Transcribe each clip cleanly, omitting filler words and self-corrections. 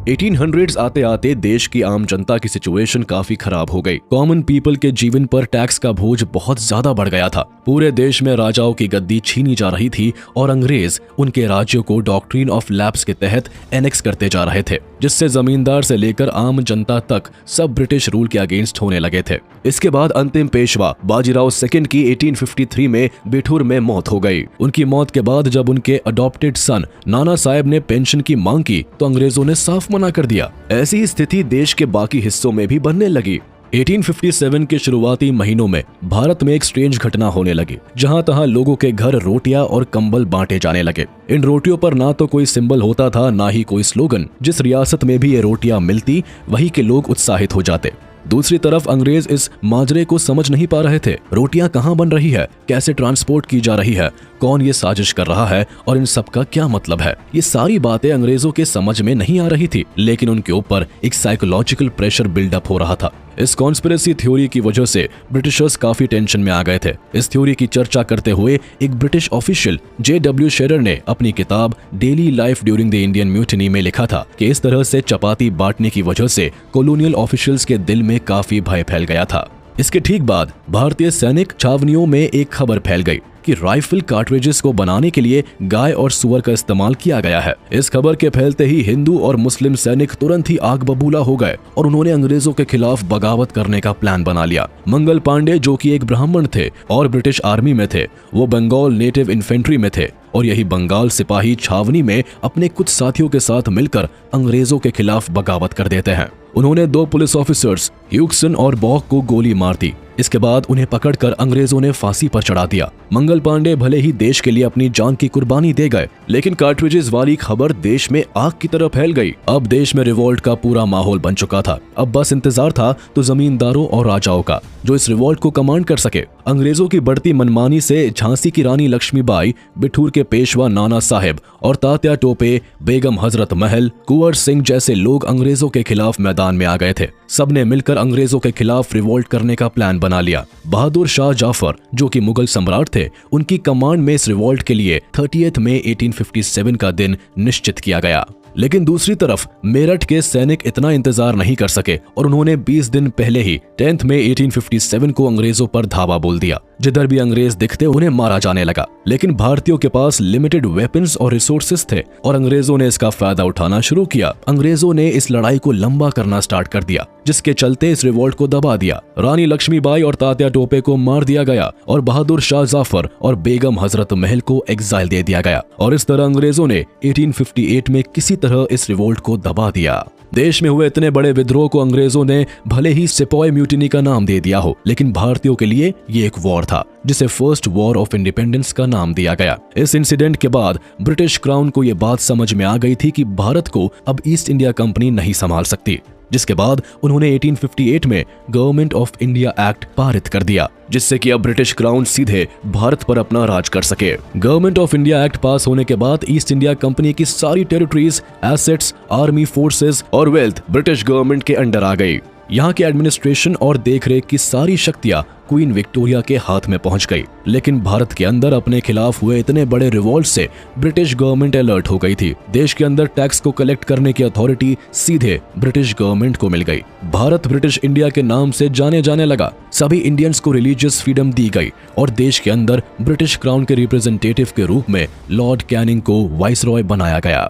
1800s आते आते देश की आम जनता की सिचुएशन काफी खराब हो गई। कॉमन पीपल के जीवन पर टैक्स का बोझ बहुत ज्यादा बढ़ गया था। पूरे देश में राजाओं की गद्दी छीनी जा रही थी और अंग्रेज उनके राज्यों को डॉक्ट्रिन ऑफ लैप्स के तहत एनेक्स करते जा रहे थे, जिससे जमींदार से लेकर आम जनता तक सब ब्रिटिश रूल के अगेंस्ट होने लगे थे। इसके बाद अंतिम पेशवा बाजीराव सेकंड की 1853 में बिठूर में मौत हो गई। उनकी मौत के बाद जब उनके अडॉप्टेड सन नाना साहेब ने पेंशन की मांग की तो अंग्रेजों ने साफ मना कर दिया। ऐसी स्थिति देश के बाकी हिस्सों में भी बनने लगी। 1857 के शुरुआती महीनों में भारत में एक स्ट्रेंज घटना होने लगी, जहां तहां लोगों के घर रोटियां और कंबल बांटे जाने लगे। इन रोटियों पर ना तो कोई सिंबल होता था, ना ही कोई स्लोगन। जिस रियासत में भी ये रोटियां मिलती वहीं के लोग उत्साहित हो जाते। दूसरी तरफ अंग्रेज इस माजरे को समझ नहीं पा रहे थे। रोटियां कहां बन रही है, कैसे ट्रांसपोर्ट की जा रही है, कौन ये साजिश कर रहा है और इन सब का क्या मतलब है। ये सारी बातें अंग्रेजों के समझ में नहीं आ रही थी, लेकिन उनके ऊपर एक साइकोलॉजिकल प्रेशर बिल्डअप हो रहा था। इस कॉन्स्पिरेसी थ्योरी की वजह से ब्रिटिशर्स काफी टेंशन में आ गए थे। इस थ्योरी की चर्चा करते हुए एक ब्रिटिश ऑफिशियल J.W. शेरर ने अपनी किताब daily life during the Indian mutiny में लिखा था कि इस तरह से चपाती बांटने की वजह से कॉलोनियल ऑफिशियल्स के दिल में काफी भय फैल गया था। इसके ठीक बाद भारतीय सैनिक छावनियों में एक खबर फैल गई कि राइफल कार्ट्रिजेस को बनाने के लिए गाय और सुअर का इस्तेमाल किया गया है। इस खबर के फैलते ही हिंदू और मुस्लिम सैनिक तुरंत ही आग बबूला हो गए और उन्होंने अंग्रेजों के खिलाफ बगावत करने का प्लान बना लिया। मंगल पांडे, जो कि एक ब्राह्मण थे और ब्रिटिश आर्मी में थे, वो बंगाल नेटिव इन्फेंट्री में थे और यही बंगाल सिपाही छावनी में अपने कुछ साथियों के साथ मिलकर अंग्रेजों के खिलाफ बगावत कर देते हैं। उन्होंने 2 पुलिस ऑफिसर्स ह्यूक्सन और बॉक को गोली मार दी। इसके बाद उन्हें पकड़कर अंग्रेजों ने फांसी पर चढ़ा दिया। मंगल पांडे भले ही देश के लिए अपनी जान की कुर्बानी दे गए, लेकिन कार्ट्रिजेस वाली खबर देश में आग की तरह फैल गई। अब देश में रिवोल्ट का पूरा माहौल बन चुका था। अब बस इंतजार था तो जमींदारों और राजाओं का, जो इस रिवोल्ट को कमांड कर सके। अंग्रेजों की बढ़ती मनमानी से झांसी की रानी लक्ष्मीबाई, बिठूर के पेशवा नाना साहेब और तात्या टोपे, बेगम हजरत महल, कुंवर सिंह जैसे लोग अंग्रेजों के खिलाफ मैदान में आ गए थे। सबने मिलकर अंग्रेजों के खिलाफ रिवोल्ट करने का प्लान बना लिया। बहादुर शाह जाफर, जो कि मुगल सम्राट थे, उनकी कमांड में इस रिवोल्ट के लिए 30 मई 1857 का दिन निश्चित किया गया। लेकिन दूसरी तरफ मेरठ के सैनिक इतना इंतजार नहीं कर सके और उन्होंने 20 दिन पहले ही 10 मई 1857 को अंग्रेजों पर धावा बोल दिया। जिधर भी अंग्रेज दिखते उन्हें मारा जाने लगा। लेकिन भारतीयों के पास लिमिटेड वेपन्स और रिसोर्सेस थे और अंग्रेजों ने इसका फायदा उठाना शुरू किया। अंग्रेजों ने इस लड़ाई को लंबा करना स्टार्ट कर दिया, जिसके चलते इस रिवोल्ट को दबा दिया। रानी लक्ष्मीबाई और तात्या टोपे को मार दिया गया और बहादुर शाह जाफर और बेगम हजरत महल को एग्जाइल दे दिया गया। और इस तरह अंग्रेजों ने 1858 में किसी तरह इस रिवोल्ट को दबा दिया। देश में हुए इतने बड़े विद्रोह को अंग्रेजों ने भले ही सिपॉय म्यूटिनी का नाम दे दिया हो, लेकिन भारतीयों के लिए ये एक वॉर था, जिसे फर्स्ट वॉर ऑफ इंडिपेंडेंस का नाम दिया गया। इस इंसिडेंट के बाद ब्रिटिश क्राउन को यह बात समझ में आ गई थी कि भारत को अब ईस्ट इंडिया कंपनी नहीं संभाल सकती, जिसके बाद उन्होंने 1858 में गवर्नमेंट ऑफ इंडिया एक्ट पारित कर दिया, जिससे कि अब ब्रिटिश क्राउन सीधे भारत पर अपना राज कर सके। गवर्नमेंट ऑफ इंडिया एक्ट पास होने के बाद ईस्ट इंडिया कंपनी की सारी टेरिटरीज, एसेट्स, आर्मी फोर्सेस और वेल्थ ब्रिटिश गवर्नमेंट के अंडर आ गई। यहाँ के एडमिनिस्ट्रेशन और देखरेख की सारी शक्तियां क्वीन विक्टोरिया के हाथ में पहुंच गई। लेकिन भारत के अंदर अपने खिलाफ हुए इतने बड़े रिवोल्ट से ब्रिटिश गवर्नमेंट अलर्ट हो गई थी। देश के अंदर टैक्स को कलेक्ट करने की अथॉरिटी सीधे ब्रिटिश गवर्नमेंट को मिल गई। भारत ब्रिटिश इंडिया के नाम से जाने जाने लगा। सभी इंडियंस को रिलीजियस फ्रीडम दी गई और देश के अंदर ब्रिटिश क्राउन के रिप्रेजेंटेटिव के रूप में लॉर्ड कैनिंग को वाइसरॉय बनाया गया।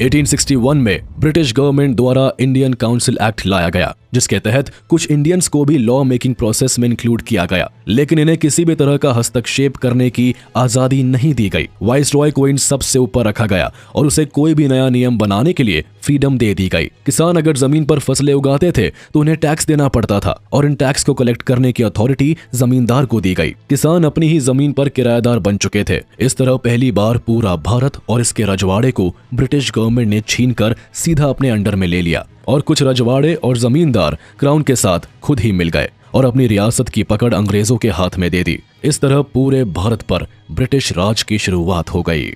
1861 में ब्रिटिश गवर्नमेंट द्वारा इंडियन काउंसिल एक्ट लाया गया, जिसके तहत कुछ इंडियंस को भी लॉ मेकिंग प्रोसेस में इंक्लूड किया गया, लेकिन इन्हें किसी भी तरह का हस्तक्षेप करने की आजादी नहीं दी गई। वाइसरॉय को इन सब से ऊपर रखा गया और उसे कोई भी नया नियम बनाने के लिए फ्रीडम दे दी गई। किसान अगर जमीन पर फसलें उगाते थे तो उन्हें टैक्स देना पड़ता था और इन टैक्स को कलेक्ट करने की अथॉरिटी जमींदार को दी गई। किसान अपनी ही जमीन पर किराएदार बन चुके थे। इस तरह पहली बार पूरा भारत और इसके रजवाड़े को ब्रिटिश गवर्नमेंट ने छीनकर सीधा अपने अंडर में ले लिया और कुछ रजवाड़े और जमींदार क्राउन के साथ खुद ही मिल गए और अपनी रियासत की पकड़ अंग्रेजों के हाथ में दे दी। इस तरह पूरे भारत पर ब्रिटिश राज की शुरुआत हो गई।